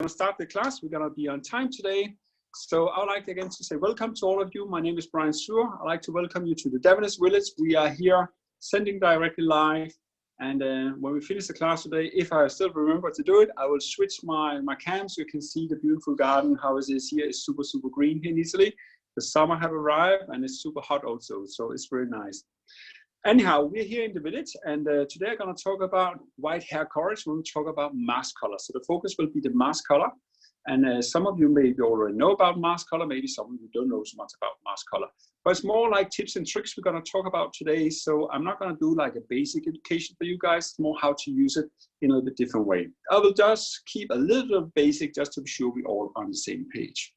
going to start the class. We're going to be on time today. So I would like again to say welcome to all of you. My name is Suhr. I'd like to welcome you to the Devon's Village. We are here sending directly live. And when we finish the class today, if I still remember to do it, I will switch my cam so you can see the beautiful garden. How it is here. It's super, super green here in Italy. The summer have arrived and it's super hot also. So it's very nice. Anyhow, we're here in the village, and today I'm going to talk about white hair coverage. We'll talk about mask color. So the focus will be the mask color. And some of you maybe already know about mask color. Maybe some of you don't know so much about mask color. But it's more like tips and tricks we're going to talk about today. So I'm not going to do like a basic education for you guys. It's more how to use it in a little bit different way. I will just keep a little basic just to be sure we're all on the same page.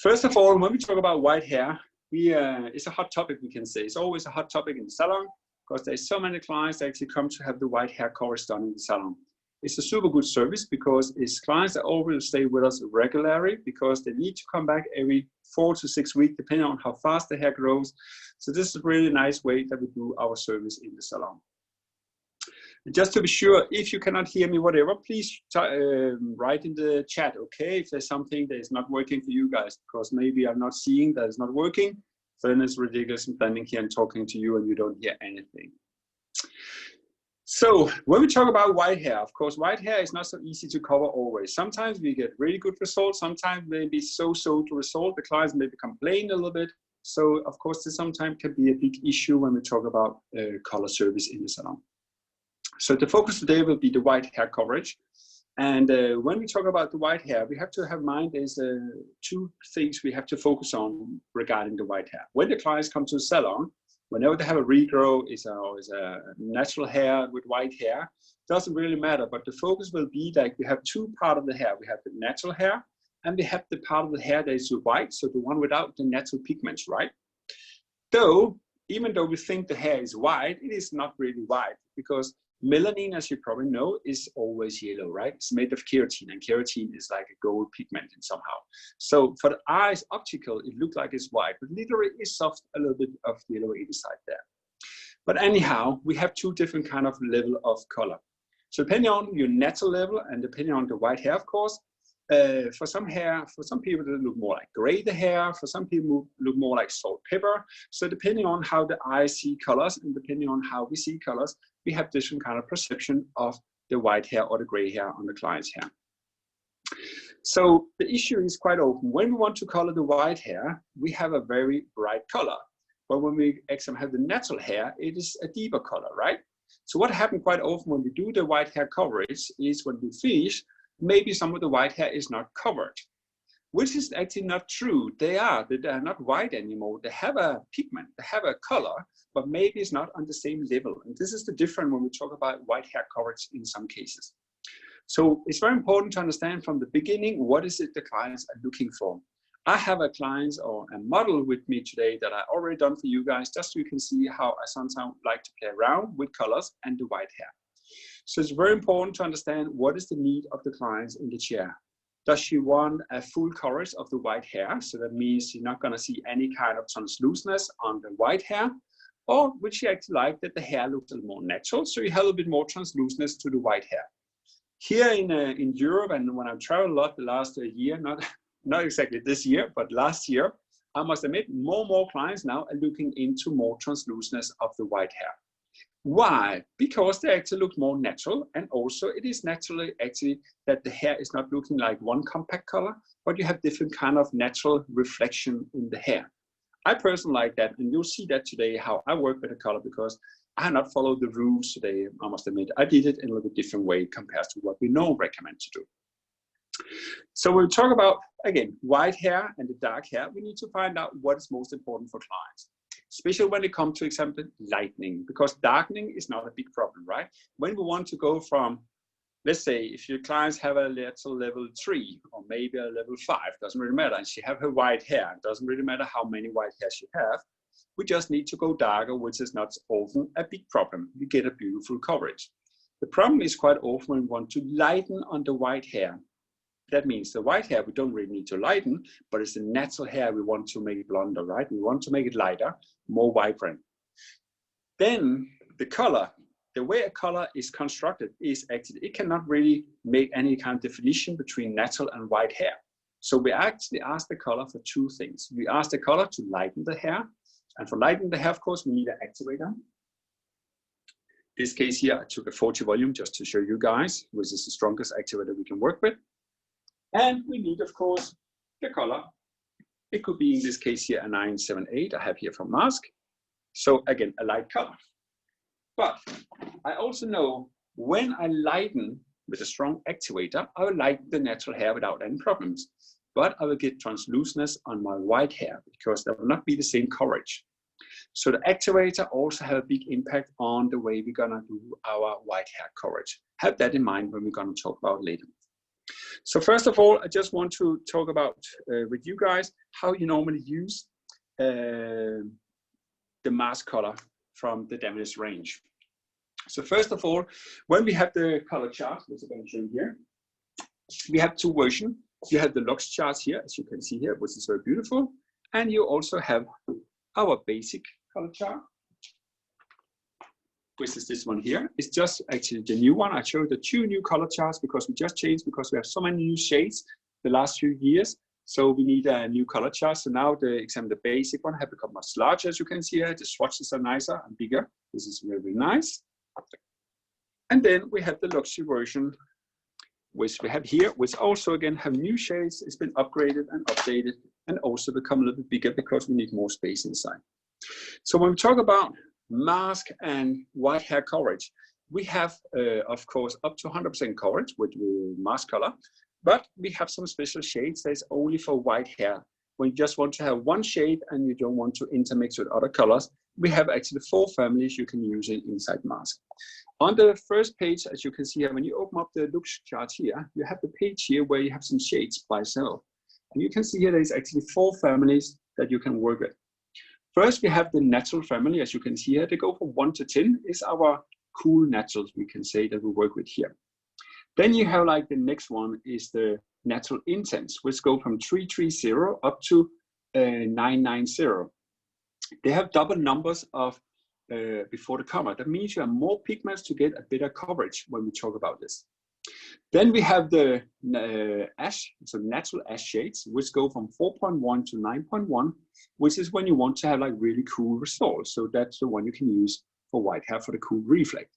First of all, when we talk about white hair, it's a hot topic, we can say. It's always a hot topic in the salon because there's so many clients that actually come to have the white hair coverage done in the salon. It's a super good service because it's clients that always stay with us regularly because they need to come back every 4 to 6 weeks, depending on how fast the hair grows. So this is a really nice way that we do our service in the salon. And just to be sure, if you cannot hear me, whatever, please write in the chat, okay? If there's something that is not working for you guys, because maybe I'm not seeing that it's not working, then it's ridiculous in standing here and talking to you and you don't hear anything. So when we talk about white hair, of course, white hair is not so easy to cover always. Sometimes we get really good results. Sometimes maybe so-so to result. The clients maybe complain a little bit. So of course, this sometimes can be a big issue when we talk about color service in the salon. So the focus today will be the white hair coverage. And when we talk about the white hair, we have to have in mind there's two things we have to focus on regarding the white hair. When the clients come to the salon, whenever they have a regrow, is a natural hair with white hair, doesn't really matter, but the focus will be that we have two parts of the hair. We have the natural hair and we have the part of the hair that is white, so the one without the natural pigments, right? Even though we think the hair is white, it is not really white because melanin, as you probably know, is always yellow, right? It's made of keratin, and keratin is like a gold pigment somehow. So for the eyes, optical, it looks like it's white, but literally it's soft, a little bit of yellow inside there. But anyhow, we have two different kind of level of color. So depending on your natural level and depending on the white hair, of course, for some people it look more like gray the hair, for some people look more like salt pepper. So depending on how the eyes see colors and depending on how we see colors, we have different kind of perception of the white hair or the gray hair on the client's hair. So the issue is quite often, when we want to color the white hair, we have a very bright color. But when we actually have the natural hair, it is a deeper color, right? So what happens quite often when we do the white hair coverage is when we finish, maybe some of the white hair is not covered, which is actually not true. They are not white anymore. They have a pigment, they have a color, but maybe it's not on the same level. And this is the difference when we talk about white hair coverage in some cases. So it's very important to understand from the beginning, what is it the clients are looking for. I have a client or a model with me today that I already done for you guys, just so you can see how I sometimes like to play around with colors and the white hair. So it's very important to understand what is the need of the clients in the chair. Does she want a full coverage of the white hair? So that means you're not going to see any kind of translucentness on the white hair. Or would she actually like that the hair looks a little more natural? So you have a little bit more translucentness to the white hair. Here in Europe, and when I've traveled a lot the last year, not exactly this year, but last year, I must admit more clients now are looking into more translucentness of the white hair. Why? Because they actually look more natural, and also it is naturally actually that the hair is not looking like one compact color, but you have different kind of natural reflection in the hair. I personally like that, and you'll see that today how I work with the color because I have not followed the rules today, I must admit. I did it in a little bit different way compared to what we normally recommend to do. So we'll talk about, again, white hair and the dark hair. We need to find out what is most important for clients. Especially when it comes to example, lightening, because darkening is not a big problem, right? When we want to go from, let's say, if your clients have a little level 3 or maybe a level 5, doesn't really matter, and she have her white hair, it doesn't really matter how many white hairs she have, we just need to go darker, which is not often a big problem. We get a beautiful coverage. The problem is quite often when we want to lighten on the white hair. That means the white hair we don't really need to lighten, but it's the natural hair we want to make it blonder, right? We want to make it lighter, more vibrant. Then the color the way a color is constructed is actually, it cannot really make any kind of definition between natural and white hair. So we actually ask the color for two things. We ask the color to lighten the hair. And for lightening the hair, of course, we need an activator. In this case here, I took a 40 volume just to show you guys, which is the strongest activator we can work with. And we need, of course, the color. It could be, in this case here, a 978 I have here from Mask. So again, a light color. But I also know when I lighten with a strong activator, I will lighten the natural hair without any problems. But I will get translucentness on my white hair because there will not be the same coverage. So the activator also have a big impact on the way we're gonna do our white hair coverage. Have that in mind when we're gonna talk about later. So first of all, I just want to talk about with you guys how you normally use the mask color from the Damask range. So first of all, when we have the color chart, which I'm going to show you here, we have two versions. You have the Lux charts here, as you can see here, which is very beautiful. And you also have our basic color chart, which is this one here. It's just actually the new one. I showed the two new color charts because we just changed, because we have so many new shades the last few years. So we need a new color chart. So now the basic one have become much larger, as you can see here. The swatches are nicer and bigger. This is very, very nice. And then we have the luxury version, which we have here, which also again have new shades. It's been upgraded and updated and also become a little bit bigger because we need more space inside. So when we talk about mask and white hair coverage, we have, of course, up to 100% coverage with the mask color, but we have some special shades that's only for white hair. When you just want to have one shade and you don't want to intermix with other colors, we have actually 4 families you can use it inside mask. On the first page, as you can see here, when you open up the Lux chart here, you have the page here where you have some shades by itself. And you can see here there's actually 4 families that you can work with. First, we have the natural family. As you can see here, they go from 1 to 10 is our cool naturals, we can say, that we work with here. Then you have like the next one is the natural intense, which go from 330 up to 990. They have double numbers of before the comma. That means you have more pigments to get a better coverage when we talk about this. Then we have the ash, so natural ash shades, which go from 4.1 to 9.1, which is when you want to have like really cool results. So that's the one you can use for white hair for the cool reflect.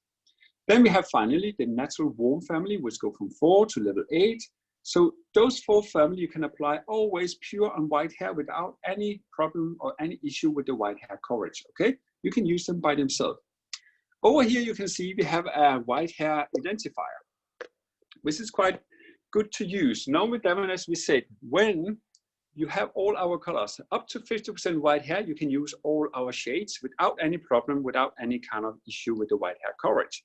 Then we have finally the natural warm family, which go from 4 to level 8. So those 4 families you can apply always pure on white hair without any problem or any issue with the white hair coverage, okay? You can use them by themselves. Over here you can see we have a white hair identifier, which is quite good to use. Now with them, as we said, when you have all our colors, up to 50% white hair, you can use all our shades without any problem, without any kind of issue with the white hair coverage.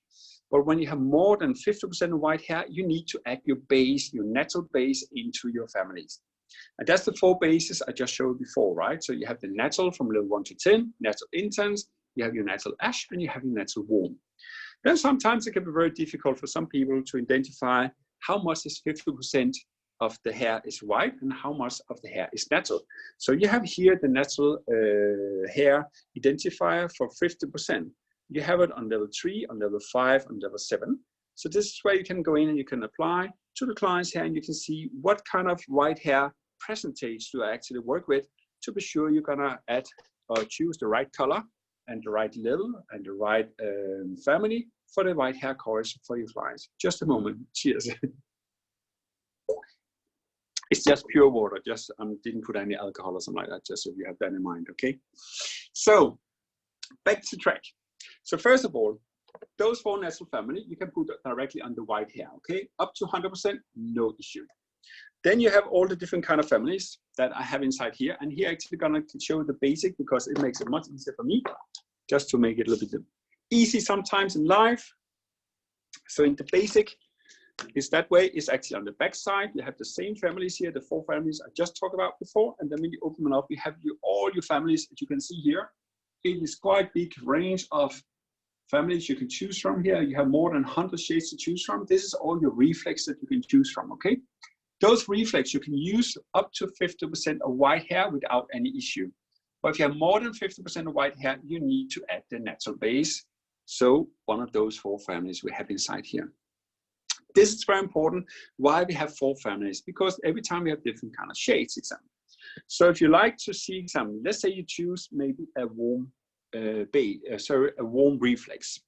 But when you have more than 50% white hair, you need to add your base, your natural base into your families. And that's the 4 bases I just showed before, right? So you have the natural from level 1 to 10, natural intense, you have your natural ash, and you have your natural warm. Then sometimes it can be very difficult for some people to identify how much is 50% of the hair is white and how much of the hair is natural. So you have here the natural hair identifier for 50%. You have it on level 3, on level 5, on level 7. So this is where you can go in and you can apply to the client's hair and you can see what kind of white hair percentage do I actually work with to be sure you're gonna add or choose the right color and the right level and the right family for the white hair coverage for your clients. Just a moment, cheers. It's just pure water, just didn't put any alcohol or something like that, just so you have that in mind, okay? So, back to track. So first of all, those 4 natural family, you can put directly on the white hair, okay? Up to 100%, no issue. Then you have all the different kind of families that I have inside here. And here actually gonna show the basic because it makes it much easier for me, just to make it a little bit easy sometimes in life. So in the basic, is that way, is actually on the back side. You have the same families here, the 4 families I just talked about before. And then when you open them up, you have all your families that you can see here. It is quite big range of families you can choose from here. You have more than 100 shades to choose from. This is all your reflex that you can choose from, okay? Those reflex you can use up to 50% of white hair without any issue. But if you have more than 50% of white hair, you need to add the natural base So one of those 4 families we have inside here. This is very important. Why we have 4 families? Because every time we have different kind of shades. Example. So if you like to see some, let's say you choose maybe a warm a warm reflex.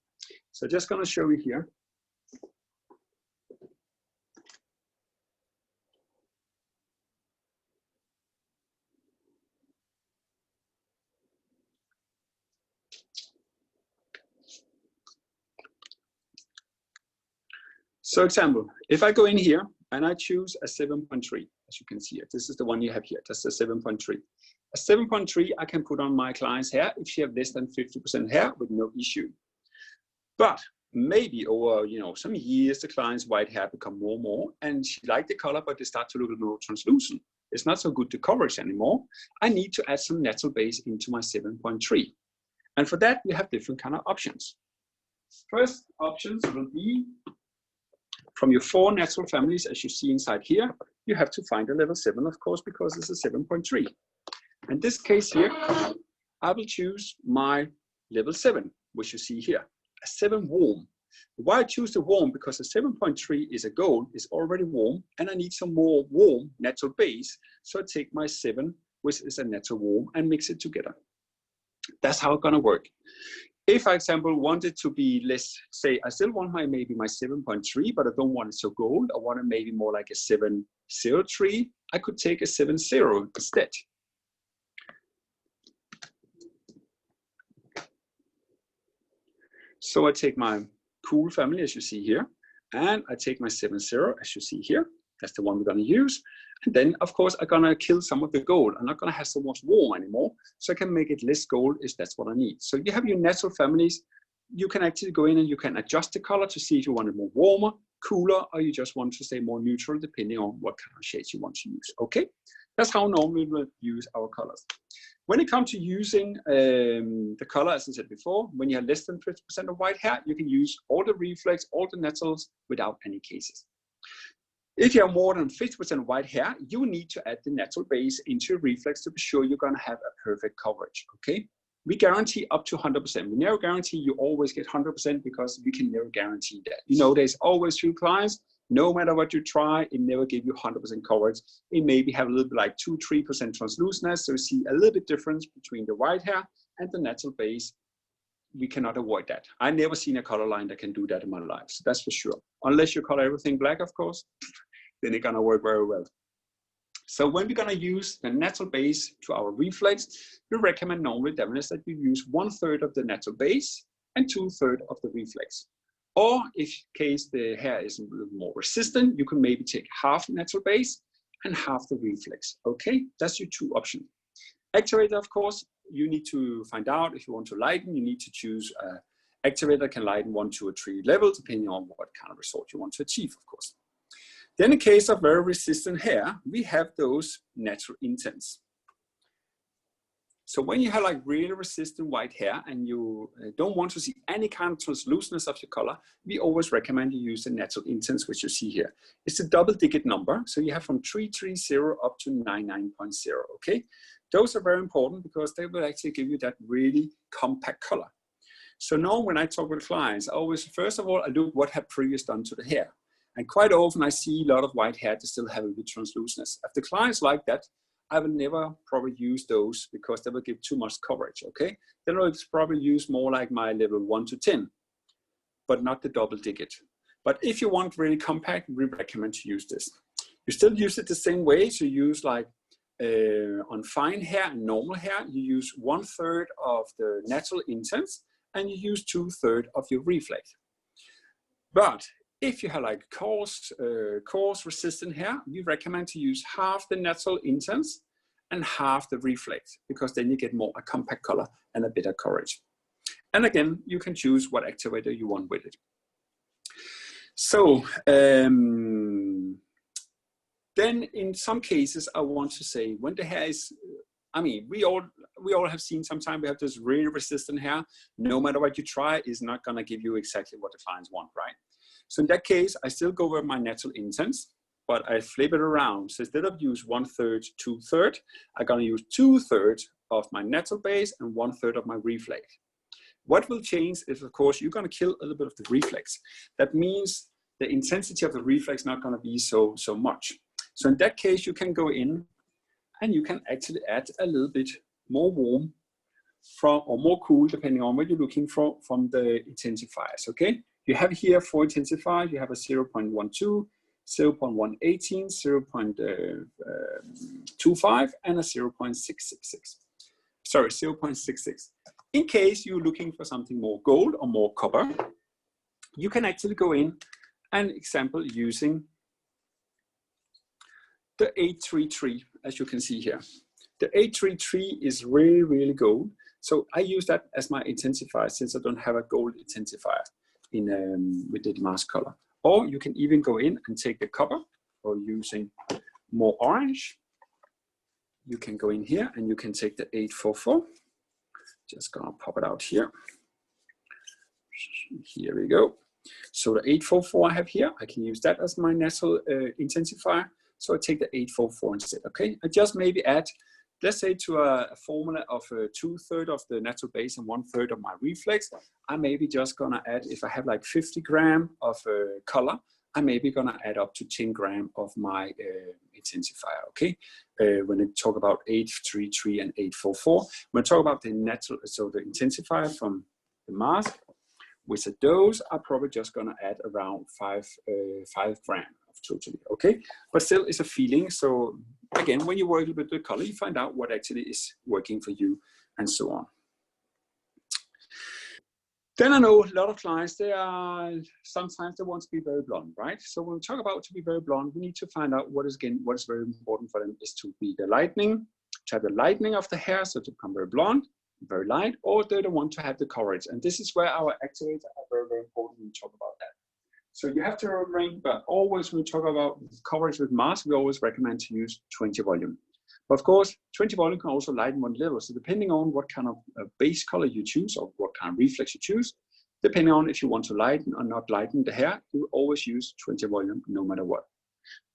So just going to show you here. So example, if I go in here and I choose a 7.3, as you can see it, this is the one you have here, that's a 7.3. A 7.3 I can put on my client's hair if she have less than 50% hair with no issue. But maybe over some years the client's white hair become more and more, and she like the color, but they start to look a little more translucent. It's not so good the coverage anymore. I need to add some natural base into my 7.3. And for that, we have different kind of options. First options will be from your 4 natural families, as you see inside here, you have to find a level 7, of course, because it's a 7.3. In this case here, I will choose my level 7, which you see here, a 7 warm. Why I choose the warm? Because a 7.3 is a gold, is already warm, and I need some more warm natural base. So I take my 7, which is a natural warm, and mix it together. That's how it's gonna work. If, for example, wanted to be less, say, I still want maybe my 7.3, but I don't want it so gold. I want it maybe more like a 7.03. I could take a 7.0 instead. So I take my cool family, as you see here, and I take my 7.0, as you see here. That's the one we're going to use. And then, of course, I'm going to kill some of the gold. I'm not going to have so much warm anymore, so I can make it less gold if that's what I need. So you have your natural families. You can actually go in and you can adjust the color to see if you want it more warmer, cooler, or you just want to stay more neutral, depending on what kind of shades you want to use. Okay, that's how normally we'll use our colors. When it comes to using the color, as I said before, when you have less than 50% of white hair, you can use all the reflex, all the naturals without any cases. If you have more than 50% white hair, you need to add the natural base into your reflex to be sure you're going to have a perfect coverage, okay? We guarantee up to 100%. We never guarantee you always get 100% because we can never guarantee that. You know, there's always few clients, no matter what you try, it never give you 100% coverage. It maybe have a little bit like 2-3% translucentness, so you see a little bit difference between the white hair and the natural base. We cannot avoid that. I never seen a color line that can do that in my life, so that's for sure. Unless you color everything black, of course, then it's gonna work very well. So when we're gonna use the natural base to our reflex, we recommend normally that we use 1/3 of the natural base and 2/3 of the reflex. Or if case the hair is a little more resistant, you can maybe take half natural base and half the reflex. Okay, that's your 2 options. Activator, of course, you need to find out if you want to lighten, you need to choose activator can lighten 1, 2, or 3 levels, depending on what kind of result you want to achieve, of course. Then in case of very resistant hair, we have those natural intense. So when you have like really resistant white hair and you don't want to see any kind of translucentness of your color, we always recommend you use the natural intense, which you see here. It's a double-digit number, so you have from 330 up to 99.0, okay? Those are very important because they will actually give you that really compact color. So now when I talk with clients, I always, first of all, I look what have previous done to the hair. And quite often I see a lot of white hair to still have a bit translucentness. If the clients like that, I will never probably use those because they will give too much coverage, okay? Then I'll probably use more like my level 1 to 10, but not the double digit. But if you want really compact, we recommend to use this. You still use it the same way, so you use like on fine hair and normal hair, you use 1/3 of the natural intense and you use 2/3 of your reflex. But if you have like coarse resistant hair, we recommend to use half the natural intense and half the reflex, because then you get more a compact color and a better coverage. And again, you can choose what activator you want with it. So then in some cases, I want to say when the hair is, I mean, we all have seen sometimes we have this really resistant hair. No matter what you try, is not gonna give you exactly what the clients want, right? So in that case, I still go with my natural intense, but I flip it around. So instead of use 1/3, 2/3, I'm gonna use 2/3 of my natural base and 1/3 of my reflex. What will change is, of course, you're going to kill a little bit of the reflex. That means the intensity of the reflex not going to be so much. So in that case, you can go in and you can actually add a little bit more warm from, or more cool, depending on what you're looking for from the intensifiers, okay? You have here 4 intensifiers. You have a 0.12, 0.118, 0.25, and a 0.666. Sorry, 0.66. In case you're looking for something more gold or more copper, you can actually go in and example using the 833, as you can see here. The 833 is really, really gold. So I use that as my intensifier since I don't have a gold intensifier in with the mask color. Or you can even go in and take the copper, or using more orange. You can go in here and you can take the 844. Just gonna pop it out here. Here we go. So the 844 I have here, I can use that as my natural intensifier. So I take the 844 instead, okay? I just maybe add, let's say to a formula of 2/3 of the natural base and 1/3 of my reflex, I maybe just gonna add, if I have like 50 grams of color, I'm maybe gonna add up to 10 grams of my intensifier, okay? When I talk about 833 and 844, when I talk about the natural, so the intensifier from the mask, with a dose, I'm probably just gonna add around 5 grams of totally, okay? But still, it's a feeling. So again, when you work with the color, you find out what actually is working for you and so on. Then I know a lot of clients, sometimes they want to be very blonde, right? So when we talk about to be very blonde, we need to find out what is very important for them is to be the lightening, to have the lightening of the hair, so to become very blonde, very light, or they don't want to have the coverage. And this is where our activators are very, very important when we talk about that. So you have to remember, always when we talk about coverage with mask, we always recommend to use 20 volume. But of course, 20 volume can also lighten one level. So depending on what kind of base color you choose or what kind of reflex you choose, depending on if you want to lighten or not lighten the hair, you will always use 20 volume no matter what.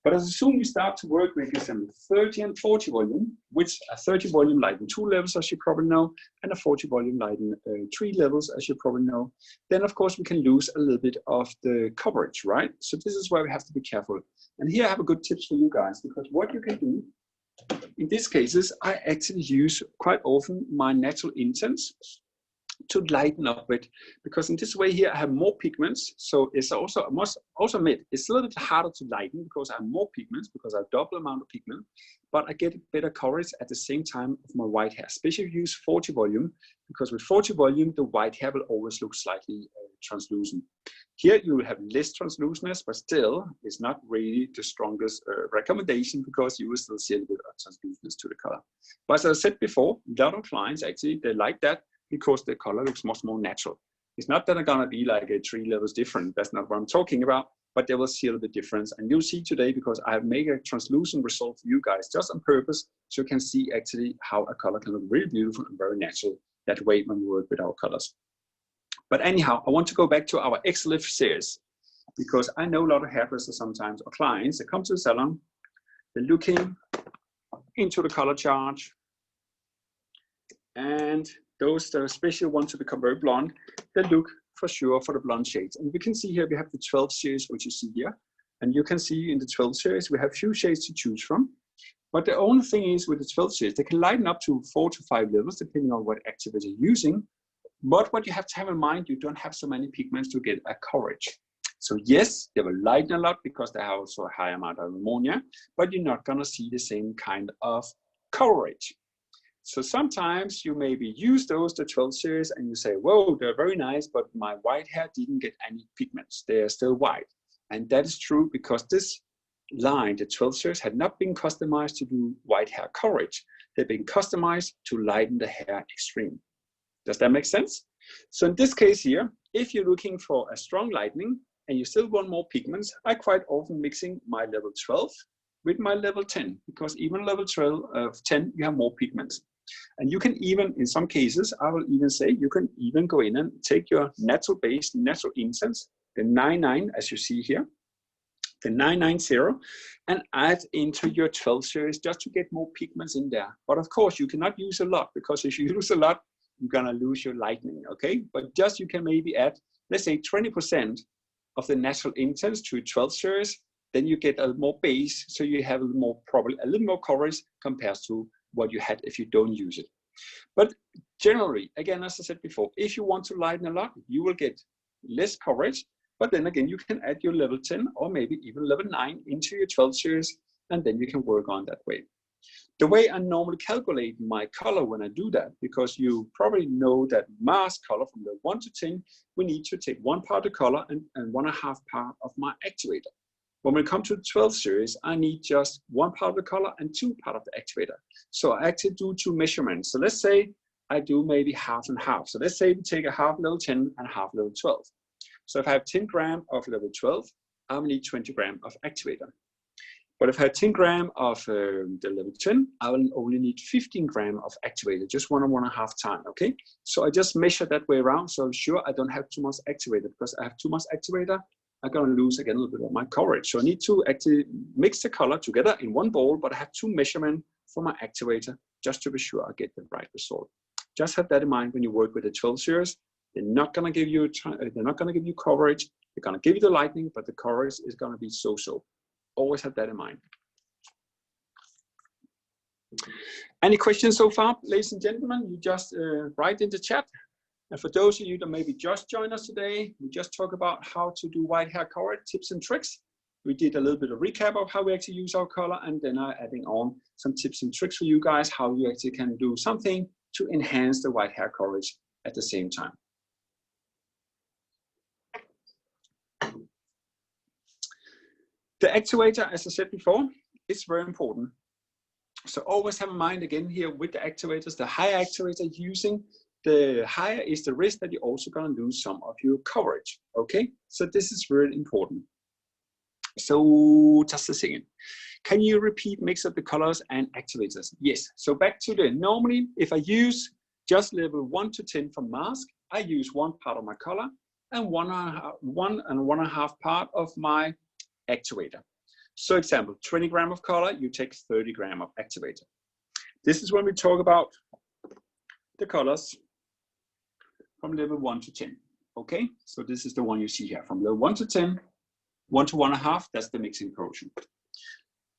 But as soon as you start to work with some 30 and 40 volume, which a 30 volume lighten 2 levels, as you probably know, and a 40 volume lighten 3 levels, as you probably know, then of course we can lose a little bit of the coverage, right? So this is where we have to be careful. And here I have a good tips for you guys, because what you can do, in these cases, I actually use quite often my natural intense to lighten up with, because in this way here I have more pigments, so it's also, I must also admit, it's a little bit harder to lighten because I have more pigments, because I have double amount of pigment, but I get better coverage at the same time of my white hair, especially if you use 40 volume, because with 40 volume, the white hair will always look slightly translucent. Here you will have less translucentness, but still it's not really the strongest recommendation, because you will still see a little bit of translucentness to the color. But as I said before, a lot of clients actually, they like that, because the color looks much more natural. It's not that they're gonna be like 3 levels different. That's not what I'm talking about, but they will see a little bit difference. And you'll see today, because I have made a translucent result for you guys just on purpose, so you can see actually how a color can look really beautiful and very natural that way when we work with our colors. But anyhow, I want to go back to our X-Lift series, because I know a lot of hairdressers sometimes, or clients, that come to the salon, they're looking into the color chart, and those that especially want to become very blonde, they look for sure for the blonde shades. And we can see here, we have the 12 series, which you see here. And you can see in the 12 series, we have few shades to choose from. But the only thing is with the 12 series, they can lighten up to 4 to 5 levels, depending on what activator you're using. But what you have to have in mind, you don't have so many pigments to get a coverage. So yes, they will lighten a lot because they have also a high amount of ammonia, but you're not gonna see the same kind of coverage. So sometimes you maybe use those, the 12 series, and you say, whoa, they're very nice, but my white hair didn't get any pigments. They are still white. And that is true, because this line, the 12 series, had not been customized to do white hair coverage. They've been customized to lighten the hair extreme. Does that make sense? So in this case here, if you're looking for a strong lightening and you still want more pigments, I quite often mixing my level 12 with my level 10, because even level 10, you have more pigments. And you can even, in some cases, I will even say, you can even go in and take your natural base, natural incense, the 99, as you see here, the 990, and add into your 12 series just to get more pigments in there. But of course, you cannot use a lot, because if you use a lot, you're gonna lose your lightening, okay? But just you can maybe add, let's say 20% of the natural intense to 12 series, then you get a more base, so you have a little more, probably a little more coverage compared to what you had if you don't use it. But generally, again, as I said before, if you want to lighten a lot, you will get less coverage, but then again, you can add your level 10 or maybe even level 9 into your 12 series, and then you can work on that way. The way I normally calculate my color when I do that, because you probably know that mask color from the 1 to 10, we need to take 1 part of color and 1.5 part of my activator. When we come to the 12 series, I need just 1 part of the color and 2 part of the activator. So I actually do 2 measurements. So let's say I do maybe half and half. So let's say we take a half level 10 and half level 12. So if I have 10 grams of level 12, I will need 20 grams of activator. But if I have 10 grams of the level 10, I will only need 15 grams of activator, just 1.5 times, okay? So I just measure that way around, so I'm sure I don't have too much activator, because I have too much activator, I'm gonna lose again a little bit of my coverage. So I need to actually mix the color together in one bowl, but I have 2 measurements for my activator, just to be sure I get the right result. Just have that in mind when you work with the 12 series. They're not gonna give you coverage, they're gonna give you the lightning, but the coverage is gonna be so-so. Always have that in mind. Any questions so far, ladies and gentlemen? You just write in the chat. And for those of you that maybe just joined us today, we just talked about how to do white hair coverage, tips and tricks. We did a little bit of recap of how we actually use our color, and then I'm adding on some tips and tricks for you guys, how you actually can do something to enhance the white hair coverage at the same time. The activator, as I said before, is very important. So always have in mind again here with the activators, the higher activator using, the higher is the risk that you're also going to lose some of your coverage. Okay, so this is very important. So just a second. Can you repeat mix up the colors and activators? Yes. So back to the normally, if I use just level 1 to 10 for mask, I use 1 part of my color and 1.5 part of my activator. So example, 20 grams of color, you take 30 grams of activator. This is when we talk about the colors from level 1 to 10. Okay, so this is the one you see here from level 1 to 10, 1 to 1.5, that's the mixing portion.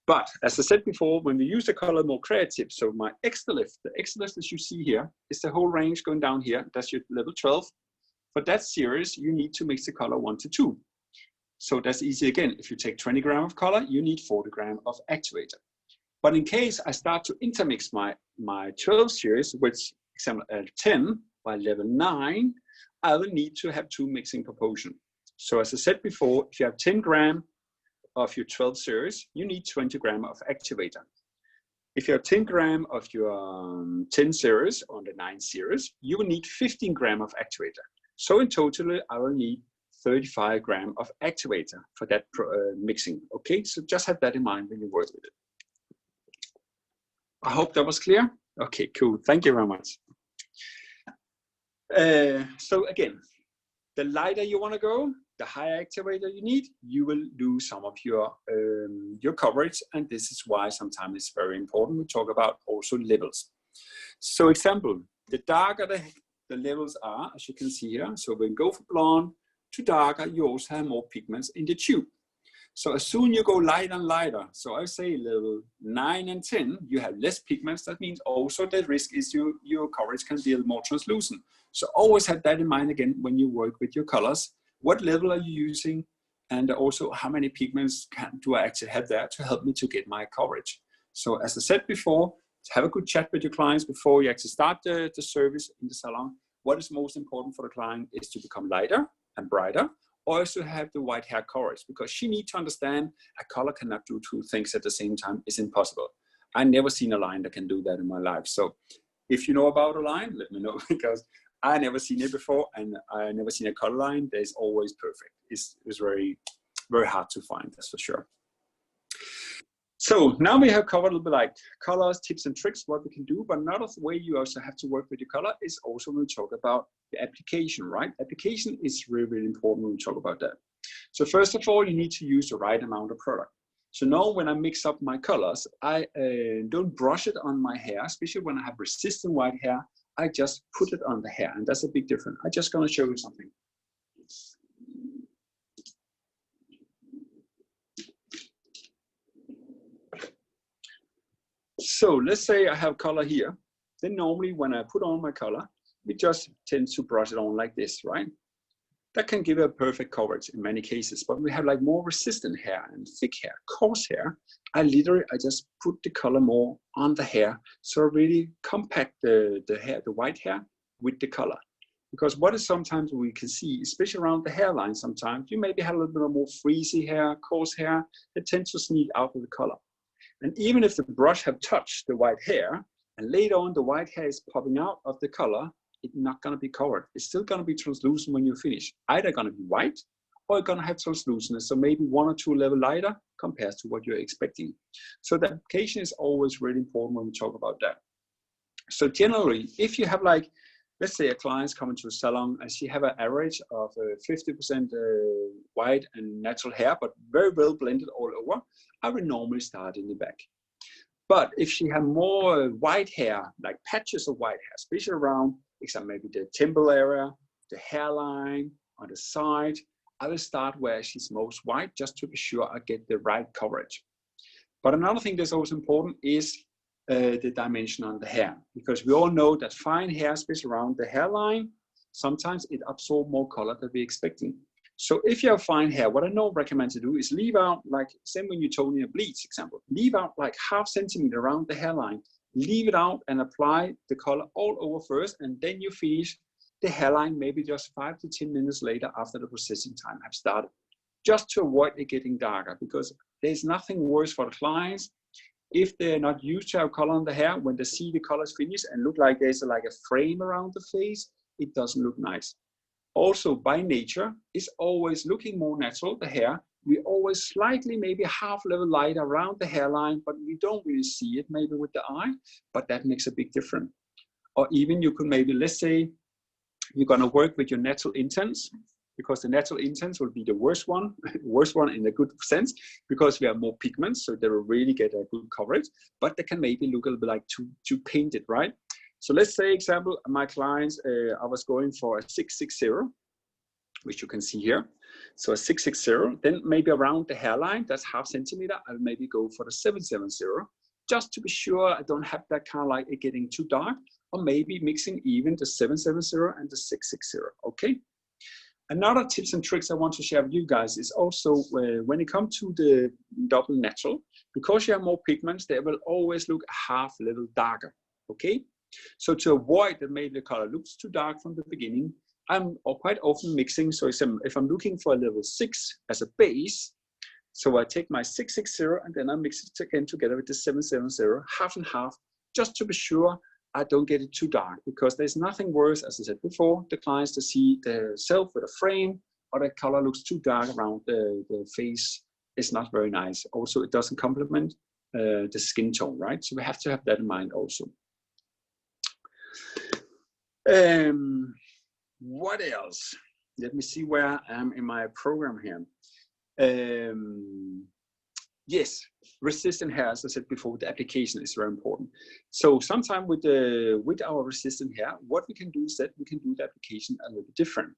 But as I said before, when we use the color more creative, so my extra lift, the extra lift that you see here is the whole range going down here, that's your level 12. For that series, you need to mix the color 1 to 2. So that's easy again. If you take 20 grams of color, you need 40 grams of activator. But in case I start to intermix my 12 series, which example 10 by level 9, I will need to have 2 mixing proportion. So as I said before, if you have 10 grams of your 12 series, you need 20 grams of activator. If you have 10 grams of your 10 series on the 9 series, you will need 15 grams of activator. So in total, I will need 35 grams of activator for that mixing. Okay, so just have that in mind when you work with it. I hope that was clear. Okay, cool. Thank you very much. So again, the lighter you want to go, the higher activator you need, you will lose some of your coverage, and this is why sometimes it's very important we talk about also levels. So example, the darker the levels are, as you can see here, so when you go for blonde to darker, you also have more pigments in the tube. So as soon you go lighter and lighter, so I say level 9 and 10, you have less pigments. That means also the risk is your coverage can be a little more translucent. So always have that in mind again when you work with your colors. What level are you using? And also how many pigments do I actually have there to help me to get my coverage? So as I said before, have a good chat with your clients before you actually start the service in the salon. What is most important for the client is to become lighter and brighter, or also have the white hair coverage, because she needs to understand a color cannot do 2 things at the same time. It's impossible. I never seen a line that can do that in my life. So if you know about a line, let me know, because I never seen it before, and I never seen a color line that is always perfect. It's very, very hard to find, that's for sure. So now we have covered a little bit like colors, tips and tricks, what we can do, but another way you also have to work with your color is also when we talk about the application, right? Application is really, really important when we talk about that. So first of all, you need to use the right amount of product. So now when I mix up my colors, I don't brush it on my hair, especially when I have resistant white hair. I just put it on the hair, and that's a big difference. I'm just going to show you something. So let's say I have color here. Then normally when I put on my color, we just tend to brush it on like this, right? That can give a perfect coverage in many cases, but we have like more resistant hair and thick hair, coarse hair. I just put the color more on the hair, so I really compact the hair, the white hair, with the color. Because what is sometimes we can see, especially around the hairline, sometimes you maybe have a little bit of more frizzy hair, coarse hair, it tends to sneak out of the color. And even if the brush have touched the white hair, and later on the white hair is popping out of the color, it's not going to be covered. It's still going to be translucent when you finish. Either going to be white or going to have translucentness, so maybe 1 or 2 levels lighter compared to what you're expecting. So the application is always really important when we talk about that. So generally, if you have like, let's say a client's coming to a salon and she have an average of 50% white and natural hair, but very well blended all over, I would normally start in the back. But if she have more white hair, like patches of white hair, especially around maybe the temple area, the hairline, on the side, I will start where she's most white just to be sure I get the right coverage. But another thing that's also important is the dimension on the hair, because we all know that fine hair, especially around the hairline, sometimes it absorbs more color than we're expecting. So if you have fine hair, what I recommend to do is leave out, like same when you told me a bleach example, leave out like ½ centimeter around the hairline, leave it out and apply the color all over first, and then you finish the hairline maybe just 5 to 10 minutes later after the processing time have started, just to avoid it getting darker, because there's nothing worse for the clients if they're not used to have color on the hair. When they see the colors finished and look like there's like a frame around the face, it doesn't look nice. Also, by nature, it's always looking more natural, the hair. We always slightly, maybe ½ level light around the hairline, but we don't really see it maybe with the eye, but that makes a big difference. Or even you could maybe, let's say, you're gonna work with your natural intense, because the natural intense will be the worst one in a good sense, because we have more pigments, so they will really get a good coverage, but they can maybe look a little bit like too painted, right? So let's say, example, my clients, I was going for a 660, which you can see here. So a 660, then maybe around the hairline, that's ½ centimeter, I'll maybe go for the 770, just to be sure I don't have that kind of like it getting too dark, or maybe mixing even the 770 and the 660, okay? Another tips and tricks I want to share with you guys is also when it comes to the double natural, because you have more pigments, they will always look ½ level darker, okay? So to avoid that maybe the color looks too dark from the beginning, I'm quite often mixing. So if I'm looking for a level 6 as a base, so I take my 660 and then I mix it again together with the 770, half and half, just to be sure I don't get it too dark, because there's nothing worse, as I said before, the clients to see themselves with a frame or the color looks too dark around the face. It's not very nice. Also, it doesn't complement the skin tone, right? So we have to have that in mind also. What else? Let me see where I am in my program here. Yes, resistant hair, as I said before, the application is very important. So sometimes with our resistant hair, what we can do is that we can do the application a little bit different.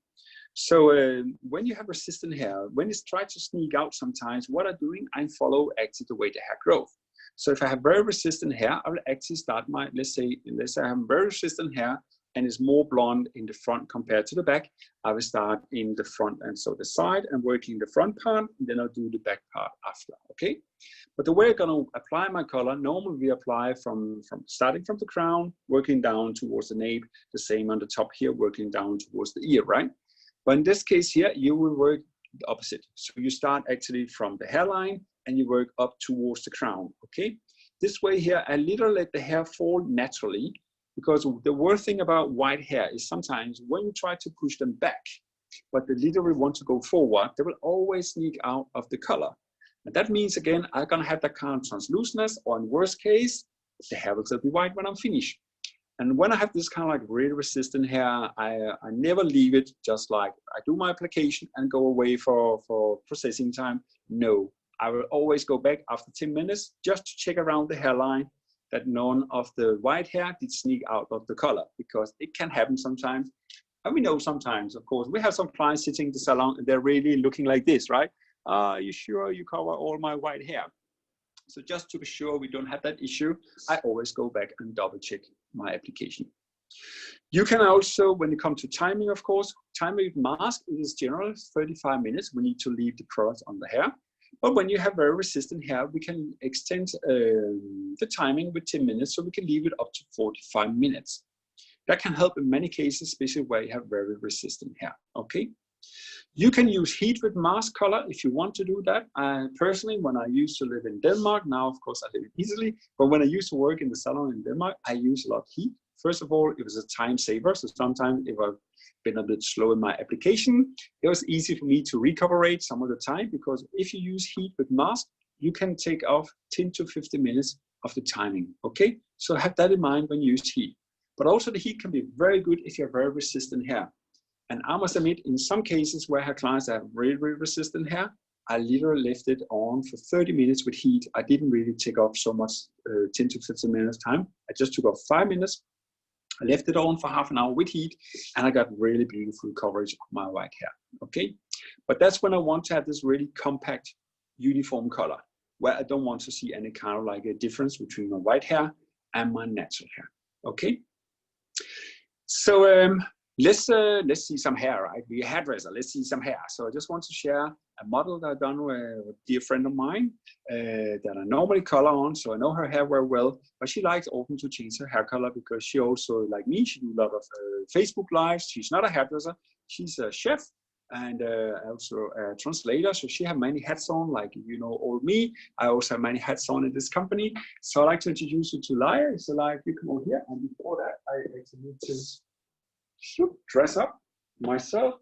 So when you have resistant hair, when it's trying to sneak out sometimes, what I'm doing, I follow actually the way the hair grows. So if I have very resistant hair, I will actually start my, let's say I have very resistant hair and it's more blonde in the front compared to the back, I will start in the front and so the side and working the front part, and then I'll do the back part after, okay? But the way I'm gonna apply my color, normally we apply from starting from the crown, working down towards the nape, the same on the top here, working down towards the ear, right? But in this case here, you will work the opposite. So you start actually from the hairline and you work up towards the crown, okay? This way here, I literally let the hair fall naturally, because the worst thing about white hair is sometimes when you try to push them back, but they literally want to go forward, they will always sneak out of the color. And that means, again, I'm gonna have that kind of translucentness, or in worst case, the hair will still be white when I'm finished. And when I have this kind of like really resistant hair, I never leave it just like I do my application and go away for processing time. No, I will always go back after 10 minutes just to check around the hairline, that none of the white hair did sneak out of the color, because it can happen sometimes. And we know sometimes, of course, we have some clients sitting in the salon and they're really looking like this, right? Are you sure you cover all my white hair? So just to be sure we don't have that issue, I always go back and double check my application. You can also, when it comes to timing, of course, timing with mask is generally 35 minutes. We need to leave the product on the hair. But when you have very resistant hair, we can extend the timing with 10 minutes, so we can leave it up to 45 minutes. That can help in many cases, especially where you have very resistant hair, okay? You can use heat with mask color if you want to do that. Personally, when I used to live in Denmark, now of course I live in Italy, but when I used to work in the salon in Denmark, I use a lot of heat. First of all, it was a time saver. So sometimes if I've been a bit slow in my application, it was easy for me to recuperate some of the time, because if you use heat with mask, you can take off 10 to 15 minutes of the timing, okay? So have that in mind when you use heat. But also the heat can be very good if you have very resistant hair. And I must admit, in some cases where I have clients that have really, really resistant hair, I literally left it on for 30 minutes with heat. I didn't really take off so much 10 to 15 minutes time. I just took off 5 minutes. I left it on for half an hour with heat, and I got really beautiful coverage of my white hair, okay? But that's when I want to have this really compact, uniform color, where I don't want to see any kind of like a difference between my white hair and my natural hair, okay? So let's see some hair, right? We're a hairdresser, let's see some hair. So I just want to share a model that I've done with a dear friend of mine that I normally color on, so I know her hair very well, but she likes often to change her hair color because she also, like me, she do a lot of Facebook lives. She's not a hairdresser, she's a chef and also a translator, so she has many hats on, like, you know, all me. I also have many hats on in this company. So I'd like to introduce you to Laia. So Laia, you come over here, and before that, I actually need to dress up myself.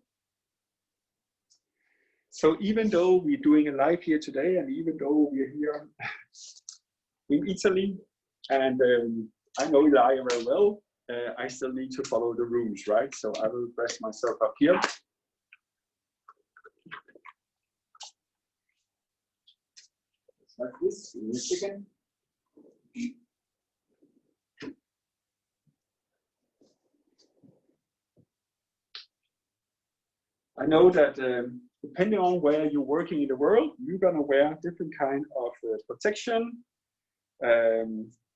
So even though we're doing a live here today, and even though we're here in Italy, and I know Laia very well, I still need to follow the rules, right? So I will dress myself up here. Like this, in a second. I know that depending on where you're working in the world, you're gonna wear different kind of protection.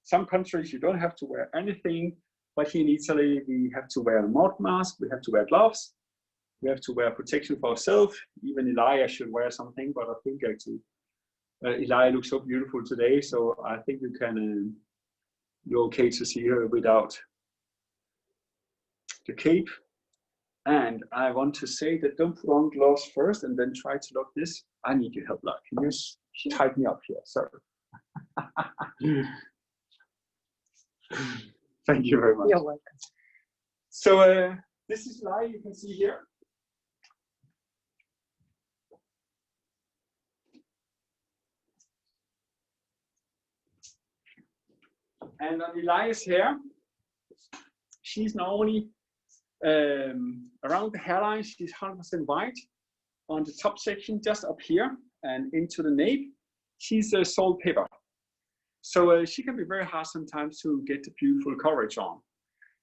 Some countries you don't have to wear anything, but here in Italy we have to wear a mouth mask, we have to wear gloves, we have to wear protection for ourselves. Even Elia should wear something, but I think actually Elia looks so beautiful today, so I think you can. You're okay to see her without the cape. And I want to say that don't put on gloves first and then try to look this. I need your help, like, can you tighten me up here? Sorry. Thank you very much. You're welcome. So this is Laia, you can see here. And on Elia's hair, she's normally around the hairline, she's 100% white. On the top section, just up here and into the nape, she's salt pepper. So she can be very hard sometimes to get the beautiful coverage on.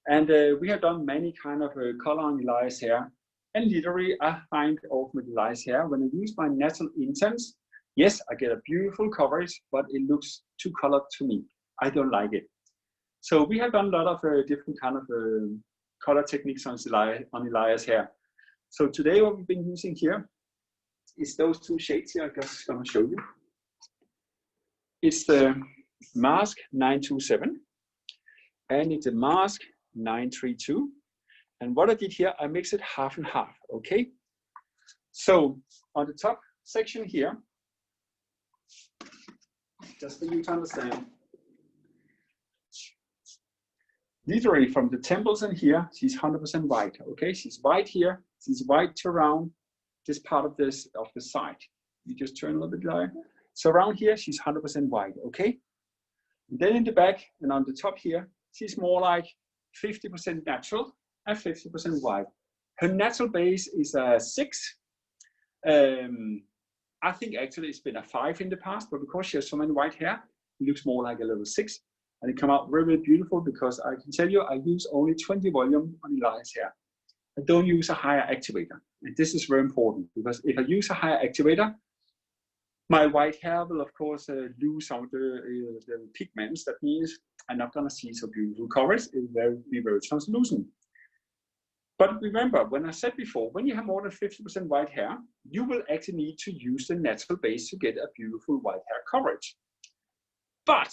And we have done many kind of color on Elia's hair. And literally, I find often with Elia's hair, when I use my natural intense, yes, I get a beautiful coverage, but it looks too colored to me. I don't like it. So we have done a lot of different kind of color techniques on Elia's hair. So today what we've been using here is those two shades here. I'm just going to show you. It's the mask 927 and it's a mask 932. And what I did here, I mixed it half and half, okay? So on the top section here, just for you to understand, literally from the temples in here, she's 100% white, okay? She's white here, she's white around this part of the side. You just turn a little bit there. So around here, she's 100% white, okay? And then in the back and on the top here, she's more like 50% natural and 50% white. Her natural base is a 6. I think actually it's been a 5 in the past, but because she has so many white hair, it looks more like a level 6. And it come out very, very beautiful because I can tell you, I use only 20 volume on Elias hair. I don't use a higher activator. And this is very important because if I use a higher activator, my white hair will, of course, lose some of the pigments. That means I'm not going to see so beautiful colors. It will be very translucent. But remember, when I said before, when you have more than 50% white hair, you will actually need to use the natural base to get a beautiful white hair coverage. But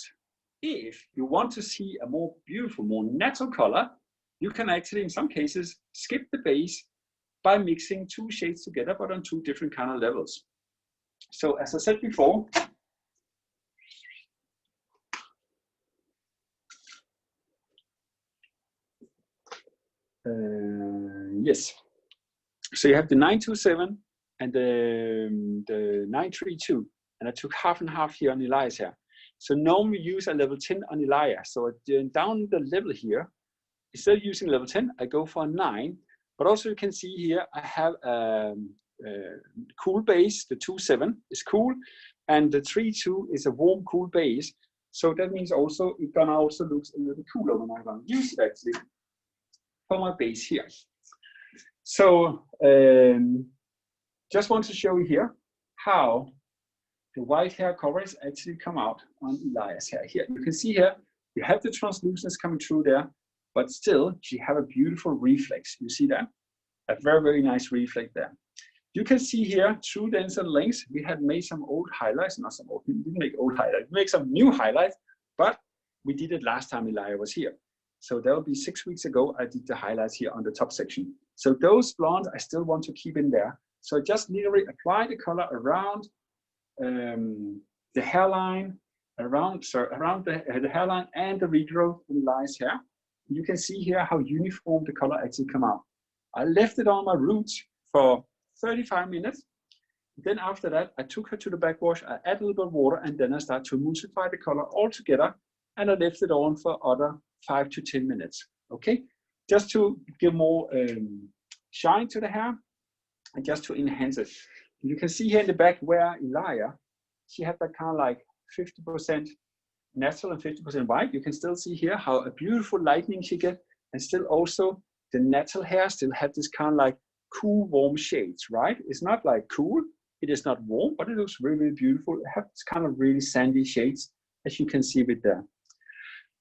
if you want to see a more beautiful, more natural color, you can actually, in some cases, skip the base by mixing two shades together, but on two different kind of levels. So as I said before, yes. So you have the 927 and the 932, and I took half and half here on Elias hair. So normally we use a level 10 on Elias. So down the level here, instead of using level 10, I go for a 9. But also you can see here, I have cool base. The 2.7 is cool, and the 3.2 is a warm, cool base. So that means also it gonna also look a little cooler when I'm gonna use it actually for my base here. So just want to show you here how the white hair coverage actually come out on Elias hair here. You can see here, you have the translucence coming through there, but still she have a beautiful reflex. You see that? A very, very nice reflex there. You can see here through the ends and lengths, we had made some old highlights, not some old, we didn't make old highlights, we make some new highlights, but we did it last time Elia was here. So that will be 6 weeks ago, I did the highlights here on the top section. So those blondes, I still want to keep in there. So just literally apply the color around the hairline, around the hairline and the regrowth in Elias hair. You can see here how uniform the color actually come out. I left it on my roots for 35 minutes. Then after that, I took her to the backwash, I add a little bit of water, and then I start to emulsify the color all together, and I left it on for other 5 to 10 minutes, okay? Just to give more shine to the hair, and just to enhance it. You can see here in the back where Elia, she had that kind of like 50% natural and 50% white. You can still see here how a beautiful lightening she get, and still also the natural hair still had this kind of like cool, warm shades, right? It's not like cool, it is not warm, but it looks really, really beautiful. It has this kind of really sandy shades, as you can see with there.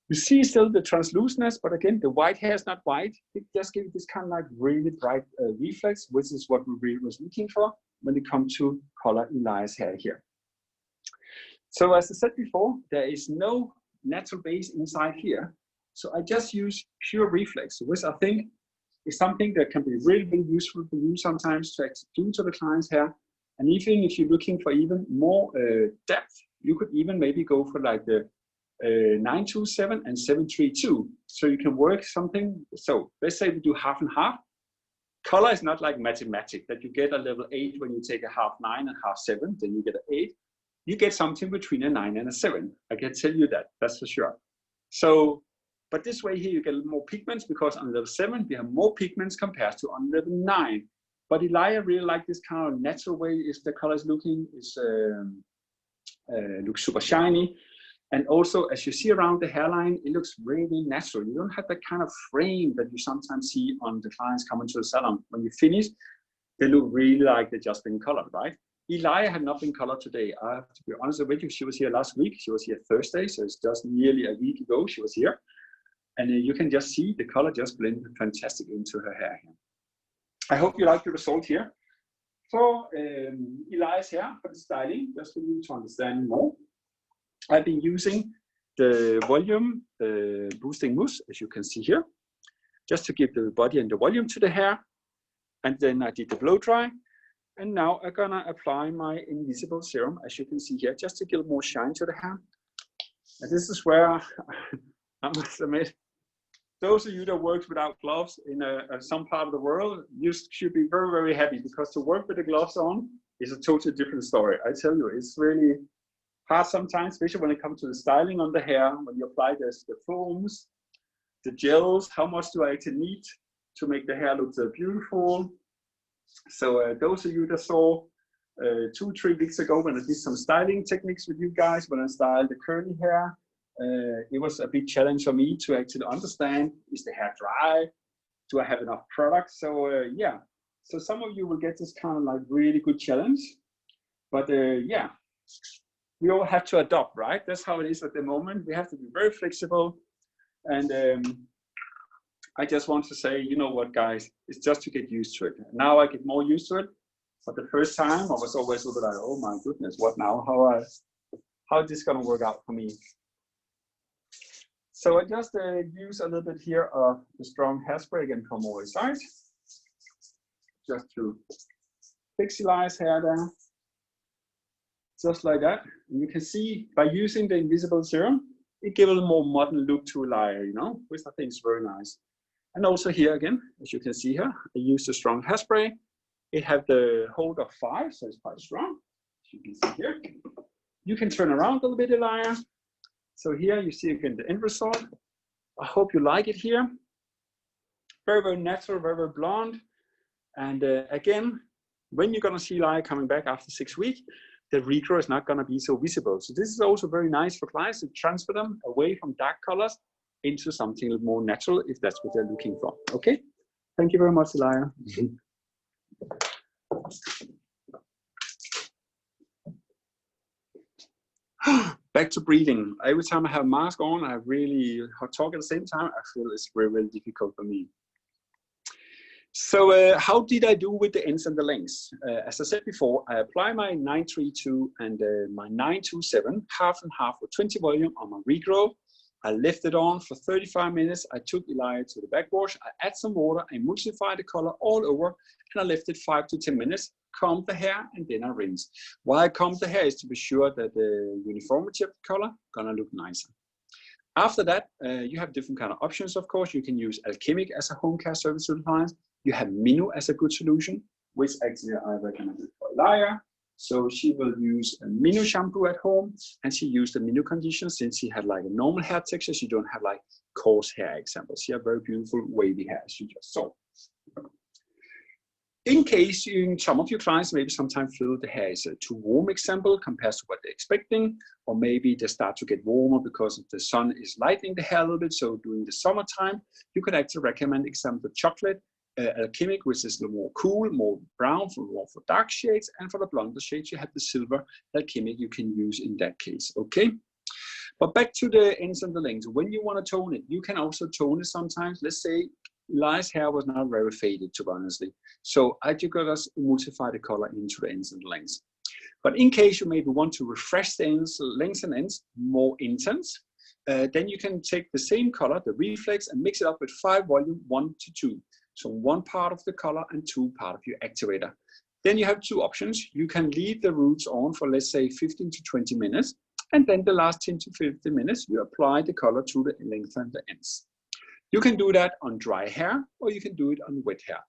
You see still the translucentness, but again, the white hair is not white. It just gives this kind of like really bright reflex, which is what we really was looking for when it comes to color Elias hair here. So as I said before, there is no natural base inside here. So I just use pure reflex, which I think is something that can be really, really useful for you sometimes to actually do to the client's hair. And even if you're looking for even more depth, you could even maybe go for like the 927 and 732. So you can work something. So let's say we do half and half. Color is not like mathematics that you get a level 8 when you take a half 9 and half 7, then you get an 8. You get something between a 9 and a 7. I can tell you that, that's for sure. So, but this way here you get more pigments because on level 7 we have more pigments compared to on level 9. But Elia really like this kind of natural way is the color is looking, looks super shiny. And also, as you see around the hairline, it looks really natural. You don't have that kind of frame that you sometimes see on the clients coming to the salon. When you finish, they look really like they're just been colored, right? Elia had not been colored today. I have to be honest with you, she was here last week. She was here Thursday, so it's just nearly a week ago she was here. And you can just see the color just blended fantastic into her hair here. I hope you like the result here. For Elias hair, for the styling, just for you to understand more, I've been using the volume boosting mousse, as you can see here, just to give the body and the volume to the hair. And then I did the blow dry. And now I'm gonna apply my invisible serum, as you can see here, just to give more shine to the hair. And this is where I must admit, those of you that work without gloves in some part of the world, you should be very, very happy, because to work with the gloves on is a totally different story. I tell you, it's really hard sometimes, especially when it comes to the styling on the hair, when you apply the foams, the gels, how much do I actually need to make the hair look so beautiful. So those of you that saw 2-3 weeks ago when I did some styling techniques with you guys, when I styled the curly hair, It was a big challenge for me to actually understand, is the hair dry? Do I have enough product? So yeah, so some of you will get this kind of like really good challenge, but yeah, we all have to adopt, right? That's how it is at the moment. We have to be very flexible. And I just want to say, you know what, guys, it's just to get used to it. Now I get more used to it. For the first time, I was always a little bit like, oh my goodness, what now? How is this gonna work out for me? So I just use a little bit here of the strong hairspray again from all sides, just to fix Eli's hair down, just like that. And you can see by using the invisible serum, it gives a little more modern look to Eli, you know, which I think is very nice. And also here again, as you can see here, I use the strong hairspray. It has the hold of 5, so it's quite strong. As you can see here, you can turn around a little bit, Eli. So here you see again the end result. I hope you like it here. Very, very natural, very, very blonde. And again, when you're gonna see Eli coming back after 6 weeks, the regrow is not gonna be so visible. So this is also very nice for clients to transfer them away from dark colors into something a little more natural if that's what they're looking for. Okay, thank you very much, Eli. Back to breathing. Every time I have a mask on, I really talk at the same time. I feel it's very, very difficult for me. So how did I do with the ends and the lengths? As I said before, I apply my 932 and my 927, half and half with 20 volume on my regrow. I left it on for 35 minutes. I took Eli to the backwash. I add some water, I emulsify the color all over, and I left it 5 to 10 minutes, comb the hair, and then I rinse. Why I comb the hair is to be sure that the uniformity of the color gonna look nicer. After that, you have different kind of options, of course. You can use Alchemic as a home care service to the clients. You have Minu as a good solution, which actually I recommend for Elia. So she will use a Minu shampoo at home, and she used the Minu conditioner since she had like a normal hair texture. She don't have like coarse hair examples. She had very beautiful wavy hair, as you just saw. In case some of your clients maybe sometimes feel the hair is too warm example compared to what they're expecting, or maybe they start to get warmer because the sun is lightening the hair a little bit. So during the summertime, you could actually recommend example chocolate, Alchemic, which is a little more cool, more brown, more for dark shades, and for the blonder shades, you have the silver Alchemic you can use in that case, okay? But back to the ends and the lengths. When you want to tone it, you can also tone it sometimes. Let's say Eli's hair was not very faded, to be honestly. So I just got to emulsify the color into the ends and the lengths. But in case you maybe want to refresh the ends, lengths and ends more intense, then you can take the same color, the reflex, and mix it up with 5 volume 1 to 2. So 1 part of the color and 2 part of your activator. Then you have 2 options. You can leave the roots on for, let's say, 15 to 20 minutes. And then the last 10 to 15 minutes, you apply the color to the length and the ends. You can do that on dry hair, or you can do it on wet hair.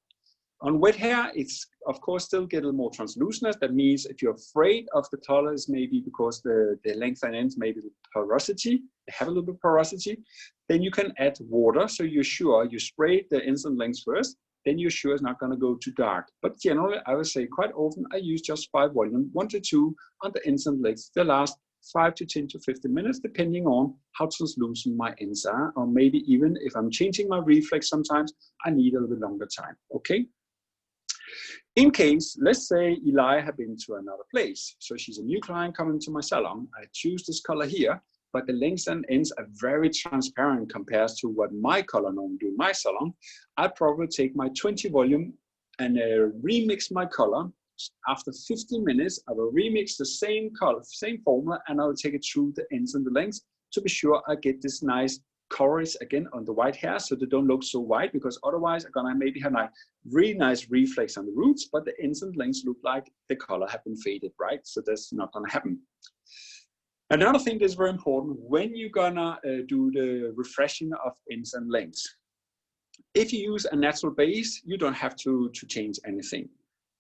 On wet hair, it's of course still get a little more translucentness. That means if you're afraid of the colors, maybe because the length and ends, maybe the porosity, they have a little bit of porosity, then you can add water. So you're sure you spray the ends and lengths first, then you're sure it's not going to go too dark. But generally, I would say quite often I use just 5 volume, 1 to 2 on the ends and lengths. The last 5 to 10 to 15 minutes, depending on how translucent my ends are, or maybe even if I'm changing my reflex, sometimes I need a little bit longer time, okay? In case, let's say Eli had been to another place. So she's a new client coming to my salon. I choose this color here, but the lengths and ends are very transparent compared to what my color normally do in my salon. I probably take my 20 volume and remix my color. After 15 minutes, I will remix the same color, same formula, and I will take it through the ends and the lengths to be sure I get this nice coverage again on the white hair, so they don't look so white, because otherwise I'm gonna maybe have like really nice reflex on the roots, but the ends and lengths look like the color have been faded, right? So that's not gonna happen. Another thing that's very important when you're gonna do the refreshing of ends and lengths. If you use a natural base, you don't have to change anything.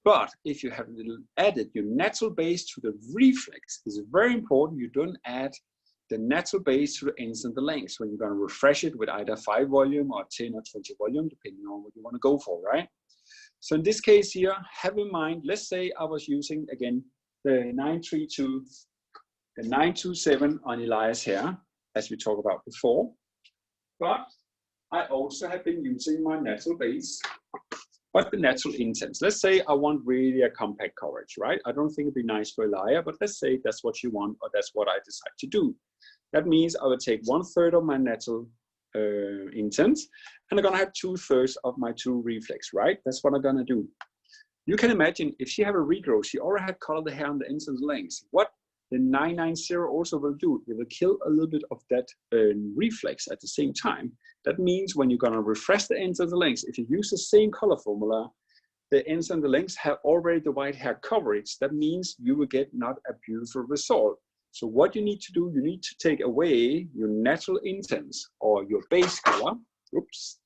But if you have added your natural base to the reflex, it's very important you don't add the natural base to the ends and the lengths when you're going to refresh it with either 5 volume or 10 or 20 volume, depending on what you want to go for, right? So in this case here, have in mind, let's say I was using, again, the 932, the 927 on Eli's hair. as we talked about before. But I also have been using my natural base, but the natural intense. Let's say I want really a compact coverage, right? I don't think it'd be nice for a liar, but let's say that's what you want, or that's what I decide to do. That means I will take 1/3 of my natural intense, and I'm gonna have 2/3 of my true reflex, right? That's what I'm gonna do. You can imagine if she have a regrowth, she already had colored the hair on the ends and lengths. What the 990 also will do, it will kill a little bit of that reflex at the same time. That means when you're gonna refresh the ends and the lengths, if you use the same color formula, the ends and the lengths have already the white hair coverage. That means you will get not a beautiful result. So what you need to do, you need to take away your natural intense or your base color, oops,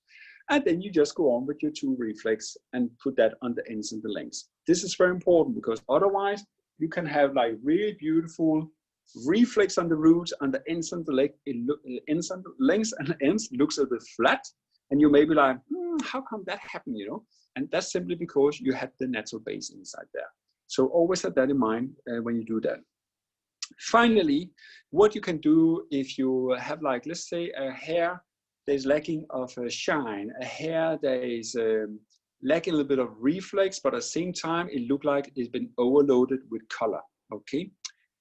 and then you just go on with your true reflex and put that on the ends and the lengths. This is very important because otherwise you can have like really beautiful reflex on the roots, on the ends and the leg, ends and the lengths and the ends looks a bit flat, and you may be like, how come that happened, you know? And that's simply because you had the natural base inside there. So always have that in mind when you do that. Finally, what you can do if you have, like, let's say a hair that is lacking of a shine, a hair that is lacking a little bit of reflex, but at the same time, it look like it's been overloaded with color, okay?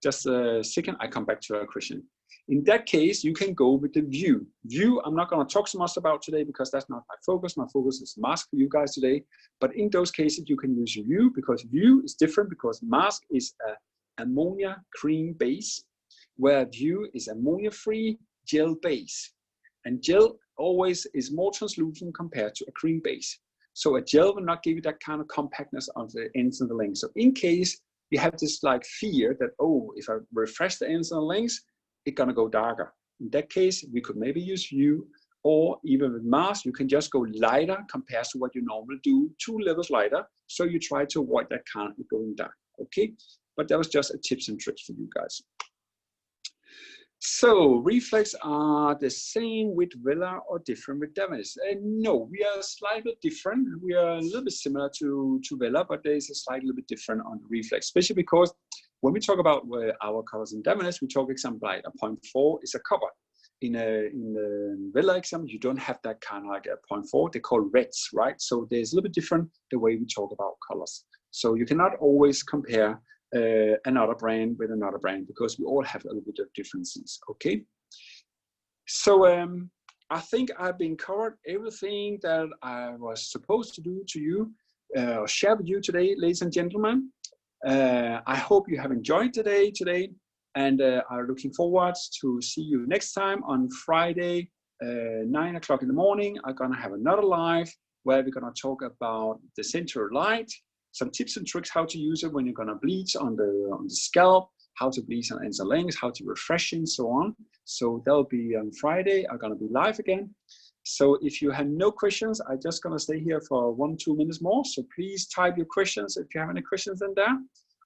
Just a second, I come back to our question. In that case, you can go with the view. View, I'm not gonna talk so much about today because that's not my focus. My focus is mask for you guys today. But in those cases, you can use view because view is different because mask is a ammonia cream base, where view is ammonia-free gel base. And gel always is more translucent compared to a cream base. So a gel will not give you that kind of compactness on the ends and the lengths. So in case you have this like fear that, oh, if I refresh the ends and the lengths, it's gonna go darker. In that case, we could maybe use view, or even with mask, you can just go lighter compared to what you normally do, 2 levels lighter. So you try to avoid that kind of going dark, okay? But that was just a tips and tricks for you guys. So reflex are the same with Vela or different with Devonish? No, we are slightly different. We are a little bit similar to Vela, but there is a slightly bit different on the reflex, especially because when we talk about our colors in Devonish, we talk example like a 0.4 is a cover. In the Vela example, you don't have that kind of like a 0.4. They call reds, right? So there's a little bit different the way we talk about colors. So you cannot always compare another brand with another brand because we all have a little bit of differences, okay? So I think I've been covered everything that I was supposed to do to you, share with you today, ladies and gentlemen. I hope you have enjoyed today, and are looking forward to see you next time on Friday, 9 o'clock in the morning. I'm gonna have another live where we're gonna talk about the center light, some tips and tricks how to use it when you're gonna bleach on the scalp, how to bleach on ends and lengths, how to refresh and so on. So that'll be on Friday. I'm gonna be live again. So if you have no questions, I'm just gonna stay here for 1-2 minutes more. So please type your questions if you have any questions in there.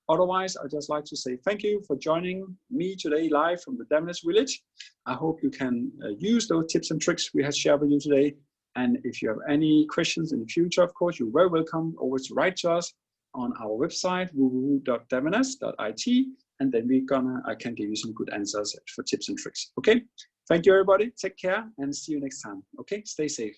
Otherwise, I'd just like to say thank you for joining me today live from the Devonish Village. I hope you can use those tips and tricks we have shared with you today. And if you have any questions in the future, of course, you're very welcome always to write to us on our website, www.devonish.it, and then I can give you some good answers for tips and tricks. Okay, thank you everybody, take care and see you next time. Okay, stay safe.